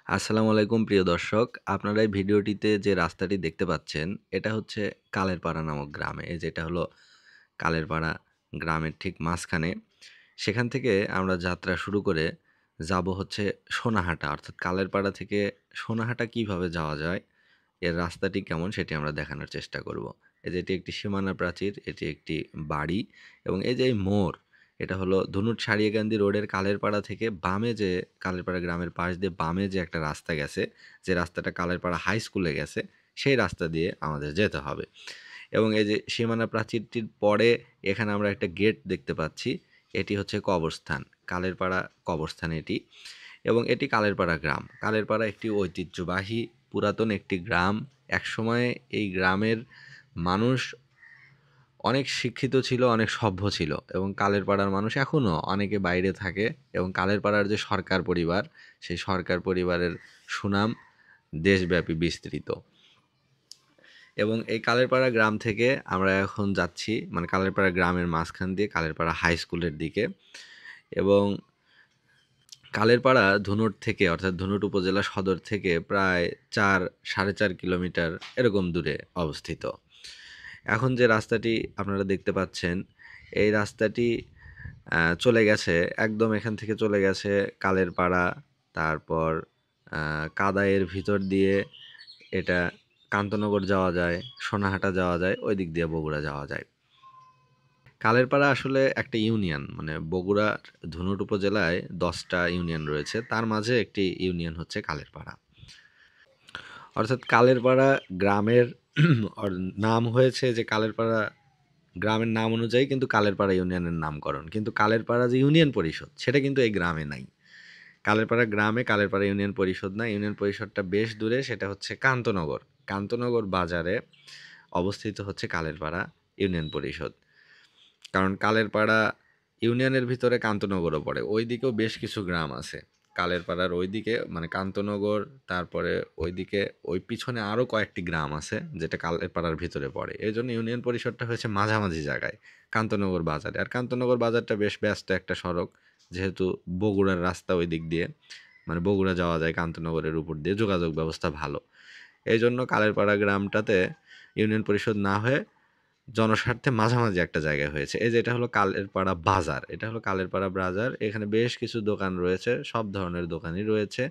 আসসালামু আলাইকুম প্রিয় দর্শক। আপনারা এই ভিডিওটিতে যে রাস্তাটি দেখতে পাচ্ছেন, এটা হচ্ছে কালেরপাড়া নামক গ্রামে। এই যে এটা হলো কালেরপাড়া গ্রামের ঠিক মাঝখানে। সেখান থেকে আমরা যাত্রা শুরু করে যাবো হচ্ছে সোনাহাটা। অর্থাৎ কালেরপাড়া থেকে সোনাহাটা কিভাবে যাওয়া যায়, এর রাস্তাটি কেমন সেটি আমরা দেখানোর চেষ্টা করব। এই যে এটি একটি সীমানা প্রাচীর, এটি একটি বাড়ি এবং এই যে এই মোড়, এটা হলো ধুনুট সারিয়াকান্দি রোডের কালেরপাড়া থেকে বামে যে কালেরপাড়া গ্রামের পাশ দিয়ে বামে যে একটা রাস্তা গেছে, যে রাস্তাটা কালেরপাড়া হাই স্কুলে গেছে, সেই রাস্তা দিয়ে আমাদের যেতে হবে। এবং এই যে সীমানা প্রাচীরটির পরে এখানে আমরা একটা গেট দেখতে পাচ্ছি। এটি হচ্ছে কবরস্থান, কালেরপাড়া কবরস্থান এটি। এবং এটি কালেরপাড়া গ্রাম। কালেরপাড়া একটি ঐতিহ্যবাহী পুরাতন একটি গ্রাম। একসময় এই গ্রামের মানুষ অনেক শিক্ষিত ছিল, অনেক সভ্য ছিল এবং কালেরপাড়ার মানুষ এখনও অনেকে বাইরে থাকে এবং কালেরপাড়ার যে সরকার পরিবার, সেই সরকার পরিবারের সুনাম দেশব্যাপী বিস্তৃত। এবং এই কালেরপাড়া গ্রাম থেকে আমরা এখন যাচ্ছি মানে কালেরপাড়া গ্রামের মাঝখান দিয়ে কালেরপাড়া হাই স্কুলের দিকে। এবং কালেরপাড়া ধুনট থেকে অর্থাৎ ধুনট উপজেলা সদর থেকে প্রায় 4-4.5 কিলোমিটার এরকম দূরে অবস্থিত। এখন যে রাস্তাটি আপনারা দেখতে পাচ্ছেন, এই রাস্তাটি চলে গেছে একদম এখান থেকে চলে গেছে কালেরপাড়া, তারপর কাদাইয়ের ভিতর দিয়ে এটা কান্তনগর যাওয়া যায়, সোনাহাটা যাওয়া যায়, ওই দিক দিয়ে বগুড়া যাওয়া যায়। কালেরপাড়া আসলে একটা ইউনিয়ন, মানে বগুড়ার ধুনট উপজেলায় 10টা ইউনিয়ন রয়েছে, তার মাঝে একটি ইউনিয়ন হচ্ছে কালেরপাড়া। অর্থাৎ কালেরপাড়া গ্রামের নাম হয়েছে যে কালেরপাড়া গ্রামের নাম অনুযায়ী, কিন্তু কালেরপাড়া ইউনিয়নের নামকরণ। কিন্তু কালেরপাড়া যে ইউনিয়ন পরিষদ সেটা কিন্তু এই গ্রামে নাই। কালেরপাড়া গ্রামে কালেরপাড়া ইউনিয়ন পরিষদ না, ইউনিয়ন পরিষদটা বেশ দূরে, সেটা হচ্ছে কান্তনগর। কান্তনগর বাজারে অবস্থিত হচ্ছে কালেরপাড়া ইউনিয়ন পরিষদ। কারণ কালেরপাড়া ইউনিয়নের ভিতরে কান্তনগরও পড়ে, ওই দিকেও বেশ কিছু গ্রাম আছে। কালেরপাড়ার ওইদিকে মানে কান্তনগর, তারপরে ওইদিকে ওই পিছনে আরও কয়েকটি গ্রাম আছে যেটা কালেরপাড়ার ভিতরে পড়ে। এই জন্য ইউনিয়ন পরিষদটা হয়েছে মাঝামাঝি জায়গায়, কান্তনগর বাজারে। আর কান্তনগর বাজারটা বেশ ব্যস্ত একটা সড়ক, যেহেতু বগুড়ার রাস্তা ওই দিক দিয়ে, মানে বগুড়া যাওয়া যায় কান্তনগরের উপর দিয়ে, যোগাযোগ ব্যবস্থা ভালো। এই জন্য কালেরপাড়া গ্রামটাতে ইউনিয়ন পরিষদ না হয়ে জনস্বার্থে মাঝামাঝি একটা জায়গায় হয়েছে। এই যে এটা হলো কালেরপাড়া বাজার, এটা হলো কালেরপাড়া বাজার। এখানে বেশ কিছু দোকান রয়েছে, সব ধরনের দোকানই রয়েছে।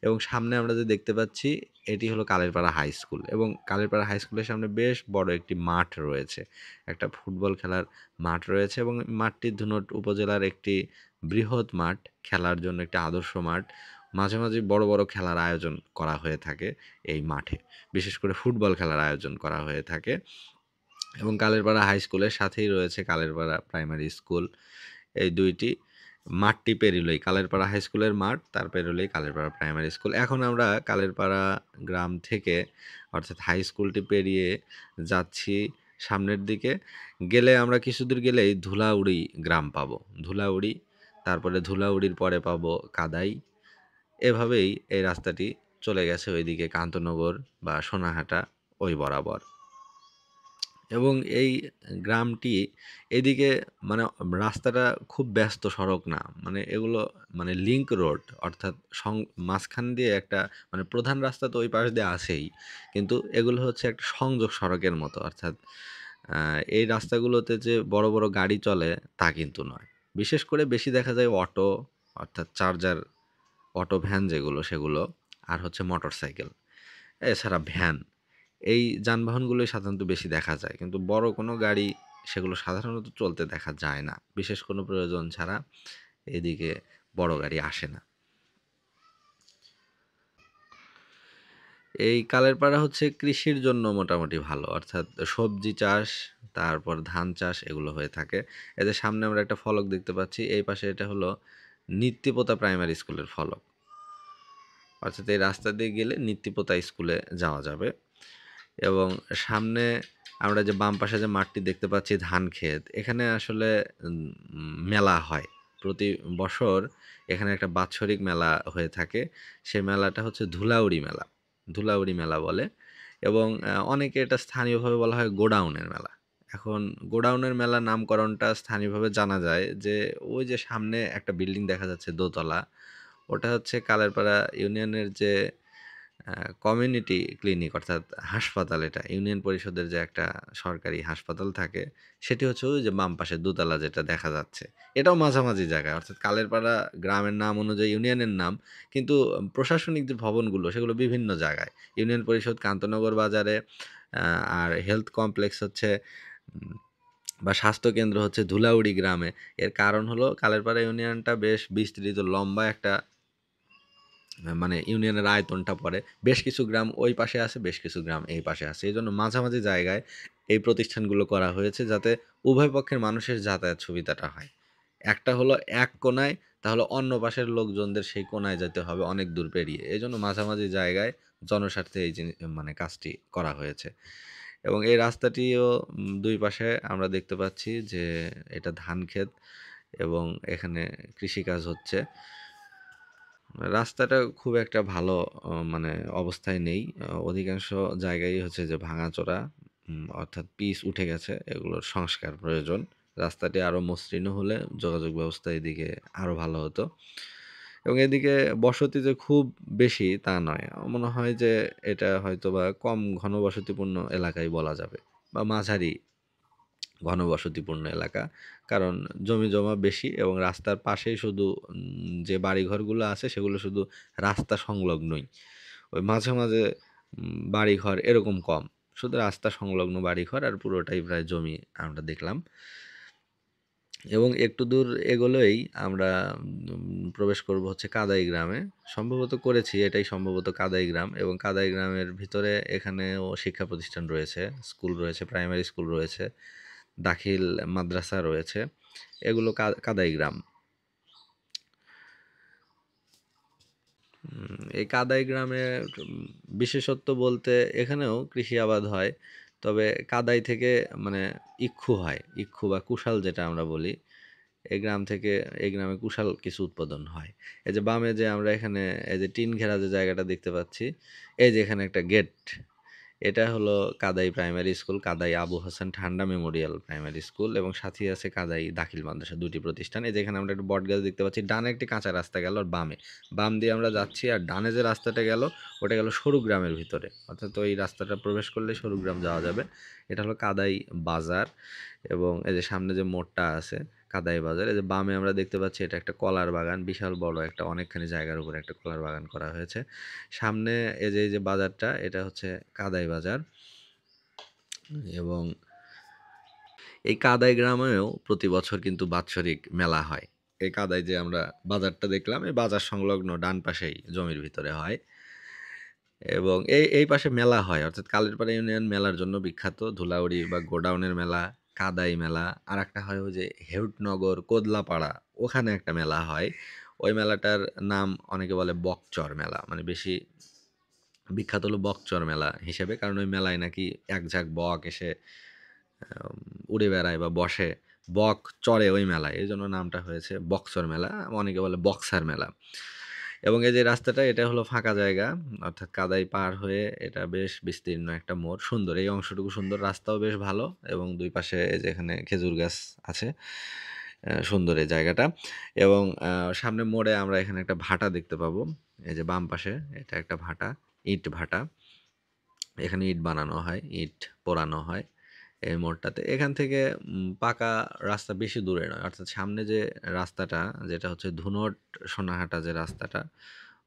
এবং সামনে আমরা যে দেখতে পাচ্ছি, এটি হলো কালেরপাড়া হাই স্কুল এবং কালেরপাড়া হাই স্কুলের সামনে বেশ বড় একটি মাঠ রয়েছে। একটা ফুটবল খেলার মাঠ রয়েছে এবং মাঠটি ধুনট উপজেলার একটি বৃহৎ মাঠ, খেলার জন্য একটি আদর্শ মাঠ। মাঝে মাঝে বড় বড় খেলার আয়োজন করা হয়ে থাকে এই মাঠে। বিশেষ করে ফুটবল খেলার আয়োজন করা হয়ে থাকে। এবং কালেরপাড়া হাই স্কুলের সাথেই রয়েছে কালেরপাড়া প্রাইমারি স্কুল। এই ২টি মাঠটি পেরিলেই কালেরপাড়া হাই স্কুলের মাঠ, তার পেরোলেই কালেরপাড়া প্রাইমারি স্কুল। এখন আমরা কালেরপাড়া গ্রাম থেকে অর্থাৎ হাই স্কুলটি পেরিয়ে যাচ্ছি সামনের দিকে। গেলে আমরা কিছুদূর গেলেই ধুলাউড়ি গ্রাম পাবো। ধুলাউড়ি, তারপরে ধুলাউড়ির পরে পাবো কাদাই। এভাবেই এই রাস্তাটি চলে গেছে ওইদিকে কান্তনগর বা সোনাহাটা ওই বরাবর। এবং এই গ্রামটি এদিকে মানে রাস্তাটা খুব ব্যস্ত সড়ক না। মানে এগুলো মানে লিংক রোড, অর্থাৎ মাঝখান দিয়ে একটা মানে প্রধান রাস্তা তো ওই পাশ দিয়ে আছেই। কিন্তু এগুলো হচ্ছে একটা সংযোগ সড়কের মতো। অর্থাৎ এই রাস্তাগুলোতে যে বড়, বড় গাড়ি চলে তা কিন্তু নয়। বিশেষ করে বেশি দেখা যায় অটো, অর্থাৎ চার্জার অটো ভ্যান যেগুলো সেগুলো, আর হচ্ছে মোটরসাইকেল। এছাড়া ভ্যান, এই যানবাহনগুলোই সাধারণত বেশি দেখা যায়। কিন্তু বড় কোনো গাড়ি সেগুলো সাধারণত চলতে দেখা যায় না। বিশেষ কোনো প্রয়োজন ছাড়া এদিকে বড় গাড়ি আসে না। এই কালেরপাড়া হচ্ছে কৃষির জন্য মোটামুটি ভালো। অর্থাৎ সবজি চাষ, তারপর ধান চাষ এগুলো হয়ে থাকে। এদের সামনে আমরা একটা ফলক দেখতে পাচ্ছি। এই পাশে এটা হলো নিত্তিপোতা প্রাইমারি স্কুলের ফলক। অর্থাৎ এই রাস্তা দিয়ে গেলে নিত্তিপোতা স্কুলে যাওয়া যাবে। এবং সামনে আমরা যে বাম পাশে যে মাঠটি দেখতে পাচ্ছি ধান ক্ষেত, এখানে আসলে মেলা হয় প্রতি বছর। এখানে একটা বাৎসরিক মেলা হয়ে থাকে। সেই মেলাটা হচ্ছে ধুলাউড়ি মেলা, ধুলাউড়ি মেলা বলে। এবং অনেকে এটা স্থানীয়ভাবে বলা হয় গোডাউনের মেলা। এখন গোডাউনের মেলা নামকরণটা স্থানীয়ভাবে জানা যায় যে ওই যে সামনে একটা বিল্ডিং দেখা যাচ্ছে দোতলা, ওটা হচ্ছে কালেরপাড়া ইউনিয়নের যে কমিউনিটি ক্লিনিক অর্থাৎ হাসপাতাল, এটা ইউনিয়ন পরিষদের যে একটা সরকারি হাসপাতাল থাকে, সেটি হচ্ছে ওই যে বাম পাশে দোতলা যেটা দেখা যাচ্ছে। এটাও মাঝামাঝি জায়গায়, অর্থাৎ কালেরপাড়া গ্রামের নাম অনুযায়ী ইউনিয়নের নাম, কিন্তু প্রশাসনিক যে ভবনগুলো সেগুলো বিভিন্ন জায়গায়। ইউনিয়ন পরিষদ কান্তনগর বাজারে, আর হেলথ কমপ্লেক্স হচ্ছে বা স্বাস্থ্যকেন্দ্র হচ্ছে ধুলাউড়ি গ্রামে। এর কারণ হলো কালেরপাড়া ইউনিয়নটা বেশ বিস্তৃত, লম্বা একটা মানে ইউনিয়নের আয়তনটা পড়ে। বেশ কিছু গ্রাম ওই পাশে আছে, বেশ কিছু গ্রাম এই পাশে আছে। এজন্য মাঝামাঝি জায়গায় এই প্রতিষ্ঠানগুলো করা হয়েছে যাতে উভয় পক্ষের মানুষের যাতায়াত সুবিধাটা হয়। একটা হলো এক কোণায়, তাহলে অন্য পাশের লোকজনদের সেই কোণায় যেতে হবে অনেক দূর পেরিয়ে। এজন্য মাঝামাঝি জায়গায় জনস্বার্থে এই মানে কাজটি করা হয়েছে। এবং এই রাস্তাটিও ২ পাশে আমরা দেখতে পাচ্ছি যে এটা ধানক্ষেত এবং এখানে কৃষিকাজ হচ্ছে। রাস্তাটা খুব একটা ভালো মানে অবস্থায় নেই। অধিকাংশ জায়গায়ই হচ্ছে যে ভাঙাচোরা, অর্থাৎ পিচ উঠে গেছে। এগুলোর সংস্কার প্রয়োজন। রাস্তাটি আরো মসৃণ হলে যোগাযোগ ব্যবস্থা এদিকে আরো ভালো হতো। এবং এদিকে বসতি যে খুব বেশি তা নয়। আমার মনে হয় যে এটা হয়তোবা কম ঘনবসতিপূর্ণ এলাকাই বলা যাবে বা মাঝারি ঘনবসতিপূর্ণ এলাকা। কারণ জমিজমা বেশি এবং রাস্তার পাশেই শুধু যে বাড়িঘরগুলো আছে সেগুলো শুধু রাস্তা সংলগ্নই। ওই মাঝে, মাঝে বাড়িঘর এরকম কম। শুধু রাস্তা সংলগ্ন বাড়িঘর আর পুরোটাই প্রায় জমি আমরা দেখলাম। এবং একটু দূর এগোলেই আমরা প্রবেশ করব হচ্ছে কাদাই গ্রামে। সম্ভবত করেছি, এটাই সম্ভবত কাদাই গ্রাম। এবং কাদাই গ্রামের ভিতরে এখানেও শিক্ষা প্রতিষ্ঠান রয়েছে, স্কুল রয়েছে, প্রাইমারি স্কুল রয়েছে, দাখিল মাদ্রাসা রয়েছে। এগুলো কাদাই গ্রাম। এই কাদাই গ্রামে বিশেষত্ব বলতে এখানেও কৃষি আবাদ হয়। তবে কাদাই থেকে মানে ইক্ষু হয়। ইক্ষু বা কুশাল যেটা আমরা বলি। এই গ্রাম থেকে এই গ্রামে কুশাল কিছু উৎপাদন হয়। এই যে বামে যে আমরা এখানে এই যে টিন ঘেরা যে জায়গাটা দেখতে পাচ্ছি, এই যে এখানে একটা গেট, এটা হলো কাদাই প্রাইমারি স্কুল, কাদাই আবু হাসান ঠান্ডা মেমোরিয়াল প্রাইমারি স্কুল এবং সাথেই আছে কাদাই দাখিল মাদ্রাসা, দুটি প্রতিষ্ঠান। এই যে এখানে আমরা একটা বটগাছ দেখতে পাচ্ছি, ডানে একটি কাঁচা রাস্তা গেল আর বাম দিয়ে আমরা যাচ্ছি, আর ডানে যে রাস্তাটা গেল ওটা গেল সরু গ্রামের ভিতরে, অর্থাৎ ওই রাস্তাটা প্রবেশ করলে সরু গ্রাম যাওয়া যাবে। এটা হলো কাদাই বাজার এবং এই যে সামনে যে মোড়টা আছে কাদাই বাজার, এই যে বামে আমরা দেখতে পাচ্ছি এটা একটা কলার বাগান, বিশাল বড় একটা অনেকখানি জায়গার উপরে একটা কলার বাগান করা হয়েছে। সামনে এই যে বাজারটা, এটা হচ্ছে কাদাই বাজার। এবং এই কাদাই গ্রামেও প্রতি বছর কিন্তু বাৎসরিক মেলা হয়। এই কাদাই যে আমরা বাজারটা দেখলাম, এই বাজার সংলগ্ন ডান পাশেই জমির ভিতরে হয়। এবং এই পাশে মেলা হয়, অর্থাৎ কালেরপাড়া ইউনিয়ন মেলার জন্য বিখ্যাত। ধুলাউড়ি বা গোডাউনের মেলা, কাদাই মেলা, আর একটা হয় ওই যে হেউটনগর কোদলাপাড়া, ওখানে একটা মেলা হয়। ওই মেলাটার নাম অনেকে বলে বকচর মেলা, মানে বেশি বিখ্যাত হলো বকচর মেলা হিসেবে, কারণ ওই মেলায় নাকি এক ঝাঁক বক এসে উড়ে বেড়ায় বা বসে, বক চড়ে ওই মেলায়, এই জন্য নামটা হয়েছে বকচর মেলা, অনেকে বলে বক্সার মেলা। এবং এই যে রাস্তাটা, এটা হলো ফাঁকা জায়গা, অর্থাৎ কাদাই পার হয়ে এটা বেশ বিস্তীর্ণ একটা মোড়, সুন্দর এই অংশটুকু সুন্দর, রাস্তাও বেশ ভালো এবং দুই পাশে এই যে এখানে খেজুর গাছ আছে। সুন্দর এই জায়গাটা। এবং সামনে মোড়ে আমরা এখানে একটা ভাটা দেখতে পাবো। এই যে বাম পাশে এটা একটা ভাটা, ইট ভাটা। এখানে ইট বানানো হয়, ইট পোড়ানো হয় এই মোড়টাতে। এখান থেকে পাকা রাস্তা বেশি দূরে নয়, অর্থাৎ সামনে যে রাস্তাটা যেটা হচ্ছে ধুনট সোনাহাটা যে রাস্তাটা,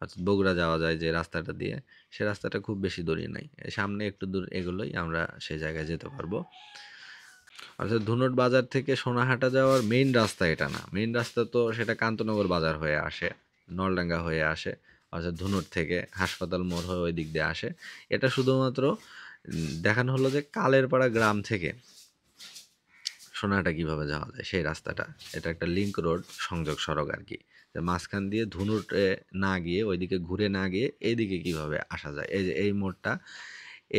অর্থাৎ বগুড়া যাওয়া যায় যে রাস্তাটা দিয়ে, সে রাস্তাটা খুব বেশি দূরে নাই। এই সামনে একটু দূর এগোলেই আমরা সেই জায়গায় যেতে পারবো। অর্থাৎ ধুনট বাজার থেকে সোনাহাটা যাওয়ার মেইন রাস্তা এটা না। মেইন রাস্তা তো সেটা কান্তনগর বাজার হয়ে আসে, নলডাঙ্গা হয়ে আসে, অর্থাৎ ধুনট থেকে হাসপাতাল মোড় হয়ে ওই দিক দিয়ে আসে। এটা শুধুমাত্র দেখানো হলো যে কালেরপাড়া গ্রাম থেকে সোনাহাটা কিভাবে যাওয়া যায় সেই রাস্তাটা। এটা একটা লিংক রোড, সংযোগ সড়ক আর কি। মাঝখান দিয়ে ধুনটে না গিয়ে ওইদিকে ঘুরে না গিয়ে এইদিকে কিভাবে আসা যায়। এই যে এই মোড়টা,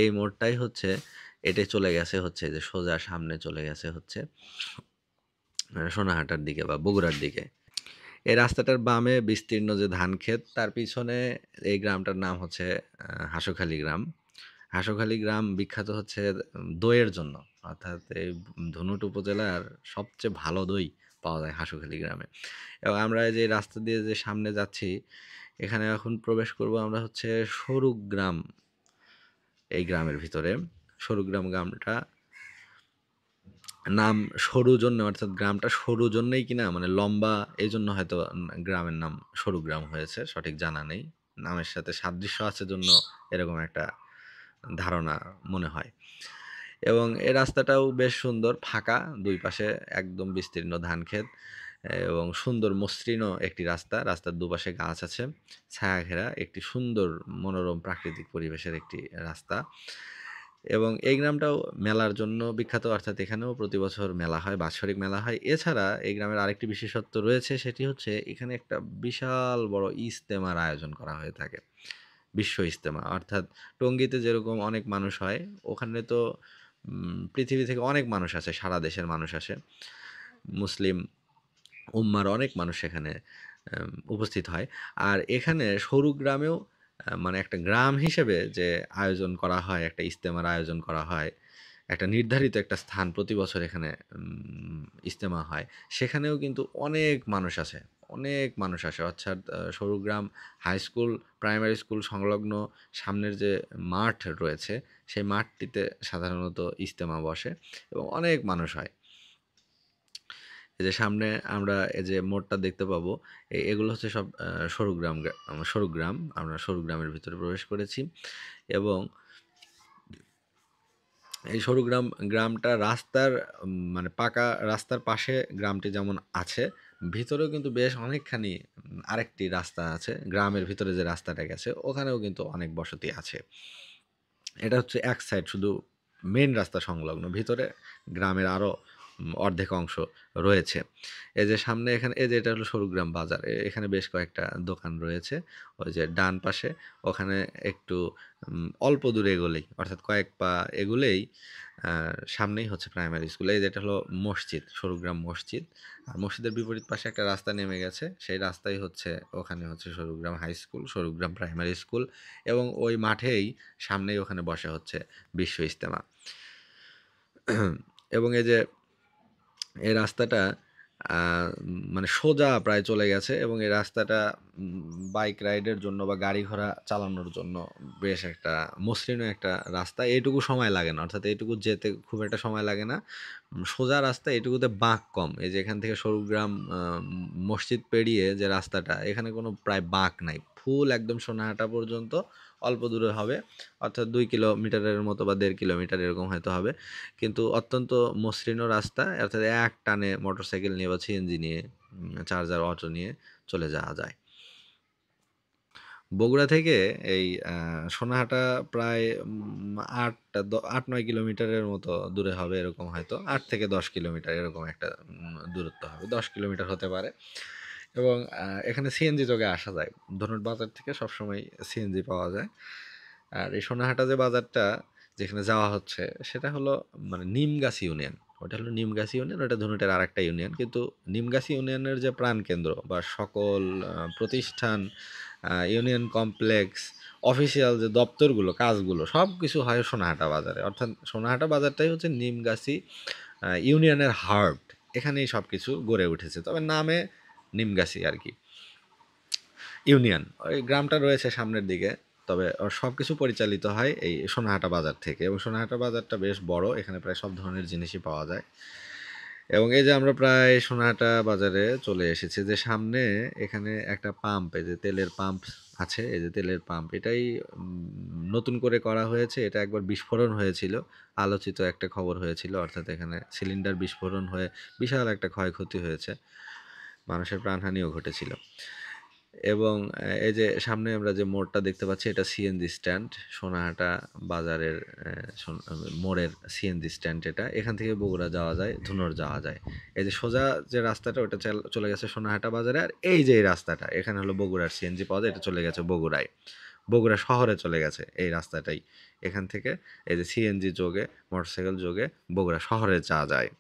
এই মোড়টাই হচ্ছে এটাই চলে গেছে হচ্ছে যে সোজা সামনে চলে গেছে হচ্ছে সোনাহাটার দিকে বা বগুড়ার দিকে। এই রাস্তাটার বামে বিস্তীর্ণ যে ধান ক্ষেত, তার পিছনে এই গ্রামটার নাম হচ্ছে হাঁসখালি গ্রাম। হাঁসখালি গ্রাম বিখ্যাত হচ্ছে দইয়ের জন্য, অর্থাৎ এই ধুনট উপজেলার সবচেয়ে ভালো দই পাওয়া যায় হাঁসুখালি গ্রামে। এবং আমরা এই যে রাস্তা দিয়ে যে সামনে যাচ্ছি, এখানে এখন প্রবেশ করব আমরা হচ্ছে স্বরূপগ্রাম, এই গ্রামের ভিতরে। স্বরূপগ্রাম গ্রামটা নাম সরু জন্য, অর্থাৎ গ্রামটা সরু জন্যই কিনা মানে লম্বা, এই জন্য হয়তো গ্রামের নাম স্বরূপগ্রাম হয়েছে, সঠিক জানা নেই। নামের সাথে সাদৃশ্য আছে জন্য এরকম একটা ধারণা মনে হয়। এবং এই রাস্তাটাও বেশ সুন্দর, ফাঁকা, দুই পাশে একদম বিস্তীর্ণ ধানক্ষেত এবং সুন্দর মসৃণ একটি রাস্তা। রাস্তার দুপাশে গাছ আছে, ছায়া ঘেরা একটি সুন্দর মনোরম প্রাকৃতিক পরিবেশের একটি রাস্তা। এবং এই গ্রামটাও মেলার জন্য বিখ্যাত, অর্থাৎ এখানেও প্রতি বছর মেলা হয়, বাৎসরিক মেলা হয়। এছাড়া এই গ্রামের আরেকটি বিশেষত্ব রয়েছে, সেটি হচ্ছে এখানে একটা বিশাল বড় ইজতেমার আয়োজন করা হয়ে থাকে। বিশ্ব ইজতেমা, অর্থাৎ টঙ্গীতে যেরকম অনেক মানুষ হয়, ওখানে তো পৃথিবী থেকে অনেক মানুষ আসে, সারা দেশের মানুষ আসে, মুসলিম উম্মার অনেক মানুষ সেখানে উপস্থিত হয়। আর এখানে সরু গ্রামেও মানে একটা গ্রাম হিসেবে যে আয়োজন করা হয়, একটা ইজতেমার আয়োজন করা হয়, একটা নির্ধারিত একটা স্থান প্রতি বছর এখানে ইজতেমা হয়, সেখানেও কিন্তু অনেক মানুষ আসে, অনেক মানুষ আসে। অর্থাৎ সরুগ্রাম হাই স্কুল, প্রাইমারি স্কুল সংলগ্ন সামনের যে মাঠ রয়েছে, সেই মাঠটিতে সাধারণত ইজতেমা বসে এবং অনেক মানুষ হয়। এই যে সামনে আমরা এই যে মোড়টা দেখতে পাবো, এগুলো হচ্ছে সব স্বরূপগ্রাম। আমরা স্বরূপগ্রামের ভিতরে প্রবেশ করেছি এবং এই গ্রামটা রাস্তার মানে পাকা রাস্তার পাশে গ্রামটি যেমন আছে, ভিতরেও কিন্তু বেশ অনেকখানি আরেকটি রাস্তা আছে। গ্রামের ভিতরে যে রাস্তাটা গেছে, ওখানেও কিন্তু অনেক বসতি আছে। এটা হচ্ছে এক সাইড শুধু মেইন রাস্তা সংলগ্ন, ভিতরে গ্রামের আরও অর্ধেক অংশ রয়েছে। এই যে সামনে এখানে এই যে এটা হলো স্বরূপগ্রাম বাজার, এখানে বেশ কয়েকটা দোকান রয়েছে। ওই যে ডান পাশে, ওখানে একটু অল্প দূরে এগোলেই, অর্থাৎ কয়েক পা এগুলেই সামনেই হচ্ছে প্রাইমারি স্কুল। এই যেটা হলো মসজিদ, স্বরূপগ্রাম মসজিদ। আর মসজিদের বিপরীত পাশে একটা রাস্তা নেমে গেছে, সেই রাস্তাই হচ্ছে, ওখানে হচ্ছে স্বরূপগ্রাম হাই স্কুল, স্বরূপগ্রাম প্রাইমারি স্কুল। এবং ওই মাঠেই সামনেই ওখানে বসে হচ্ছে বিশ্ব ইজতেমা। এবং এই যে এই রাস্তাটা মানে সোজা প্রায় চলে গেছে এবং এই রাস্তাটা বাইক রাইডের জন্য বা গাড়ি ঘোড়া চালানোর জন্য বেশ একটা মসৃণ একটা রাস্তা। এইটুকু সময় লাগে না, অর্থাৎ এইটুকু যেতে খুব একটা সময় লাগে না। সোজা রাস্তা, এটুকুতে বাঁক কম। এই যে এখান থেকে স্বরূপগ্রাম মসজিদ পেরিয়ে যে রাস্তাটা, এখানে কোনো প্রায় বাঁক নাই, ফুল একদম সোনাহাটা পর্যন্ত অল্প দূরে হবে, অর্থাৎ 2 কিলোমিটারের মতো বা 1.5 কিলোমিটার এরকম হয়তো হবে। কিন্তু অত্যন্ত মসৃণ রাস্তা, অর্থাৎ এক টানে মোটরসাইকেল নিয়ে বা সিএনজি নিয়ে, চার্জার অটো নিয়ে চলে যাওয়া যায়। বগুড়া থেকে এই সোনাহাটা প্রায় 8-9 কিলোমিটারের মতো দূরে হবে, এরকম হয়তো 8 থেকে 10 কিলোমিটার এরকম একটা দূরত্ব হবে, 10 কিলোমিটার হতে পারে। এবং এখানে সিএনজি যোগে আসা যায়, ধনুট বাজার থেকে সবসময় সিএনজি পাওয়া যায়। আর এই সোনাহাটা যে বাজারটা যেখানে যাওয়া হচ্ছে, সেটা হলো মানে নিমগাছি ইউনিয়ন। ওটা হলো নিমগাছি ইউনিয়ন, ওটা ধনুটের আরেকটা ইউনিয়ন। কিন্তু নিমগাছি ইউনিয়নের যে প্রাণকেন্দ্র বা সকল প্রতিষ্ঠান, ইউনিয়ন কমপ্লেক্স, অফিসিয়াল যে দপ্তরগুলো, কাজগুলো সব কিছু হয় সোনাহাটা বাজারে। অর্থাৎ সোনাহাটা বাজারটাই হচ্ছে নিমগাছি ইউনিয়নের হার্ট, এখানেই সব কিছু গড়ে উঠেছে, তবে নামে নিমগাছি আর কি ইউনিয়ন। ওই গ্রামটা রয়েছে সামনের দিকে, তবে সব কিছু পরিচালিত হয় এই সোনাহাটা বাজার থেকে। এবং সোনাহাটা বাজারটা বেশ বড়, এখানে প্রায় সব ধরনের জিনিসই পাওয়া যায়। এবং এই যে আমরা প্রায় সোনাহাটা বাজারে চলে এসেছি, যে সামনে এখানে একটা পাম্প, এই যে তেলের পাম্প আছে, এই যে তেলের পাম্প, এটাই নতুন করে করা হয়েছে। এটা একবার বিস্ফোরণ হয়েছিল, আলোচিত একটা খবর হয়েছিল, অর্থাৎ এখানে সিলিন্ডার বিস্ফোরণ হয়ে বিশাল একটা ক্ষয়ক্ষতি হয়েছে, মানুষের প্রাণহানিও ঘটেছিল। এবং এই যে সামনে আমরা যে মোড়টা দেখতে পাচ্ছি, এটা সিএনজি স্ট্যান্ড, সোনাহাটা বাজারের মোড়ের সিএনজি স্ট্যান্ড এটা। এখান থেকে বগুড়া যাওয়া যায়, ধুনট যাওয়া যায়। এই যে সোজা যে রাস্তাটা, ওটা চলে গেছে সোনাহাটা বাজারে। আর এই যে এই রাস্তাটা, এখানে হলো বগুড়ার সিএনজি পাওয়া যায়, এটা চলে গেছে বগুড়ায়, বগুড়া শহরে চলে গেছে এই রাস্তাটাই। এখান থেকে এই যে সিএনজি যোগে, মোটরসাইকেল যোগে বগুড়া শহরে যাওয়া যায়।